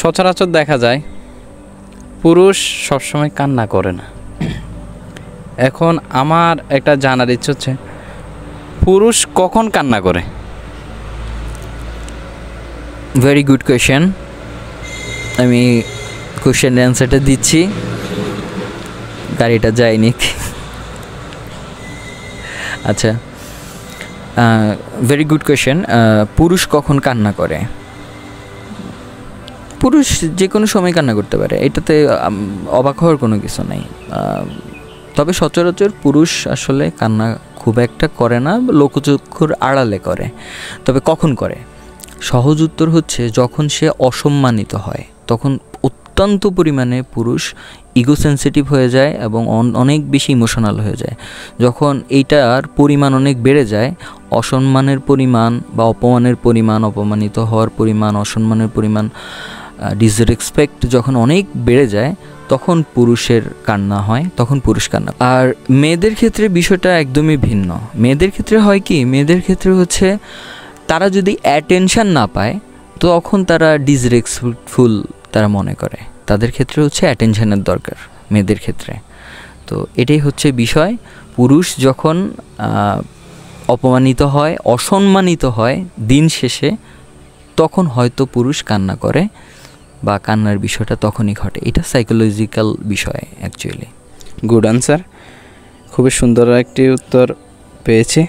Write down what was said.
সচরাচর দেখা যায় পুরুষ সবসময় কান্না করে না। এখন আমার একটা জানার ইচ্ছে হচ্ছে, পুরুষ কখন কান্না করে? Very good question. আমি কোয়েশ্চেনের অ্যান্সারটা দিচ্ছি। গাড়িটা যায়নি। আচ্ছা, ভেরি গুড কোয়েশ্চেন। পুরুষ কখন কান্না করে? পুরুষ যে কোনো সময় কান্না করতে পারে, এটাতে অবাক হওয়ার কোনো কিছু নেই। তবে সচরাচর পুরুষ আসলে কান্না খুব একটা করে না, লোকচক্ষুর আড়ালে করে। তবে কখন করে? সহজ উত্তর হচ্ছে যখন সে অসম্মানিত হয়, তখন অত্যন্ত পরিমাণে পুরুষ ইগো সেন্সিটিভ হয়ে যায় এবং অনেক বেশি ইমোশনাল হয়ে যায়। যখন এইটার পরিমাণ অনেক বেড়ে যায়, অসম্মানের পরিমাণ বা অপমানের পরিমাণ, অপমানিত হওয়ার পরিমাণ, অসম্মানের পরিমাণ, ডিসরেসপেক্ট যখন অনেক বেড়ে যায়, তখন পুরুষের কান্না হয়, তখন পুরুষ কান্না। আর মেয়েদের ক্ষেত্রে বিষয়টা একদমই ভিন্ন। মেয়েদের ক্ষেত্রে হয় কি, মেয়েদের ক্ষেত্রে হচ্ছে তারা যদি অ্যাটেনশান না পায় তখন তারা ডিসরেসপেক্টফুল তারা মনে করে। তাদের ক্ষেত্রে হচ্ছে অ্যাটেনশানের দরকার মেয়েদের ক্ষেত্রে। তো এটাই হচ্ছে বিষয়। পুরুষ যখন অপমানিত হয়, অসম্মানিত হয় দিন শেষে, তখন হয়তো পুরুষ কান্না করে বা কান্নার বিষয়টা তখনই ঘটে। এটা সাইকোলজিক্যাল বিষয় অ্যাকচুয়ালি। গুড আনসার, খুবই সুন্দর একটি উত্তর পেয়েছি।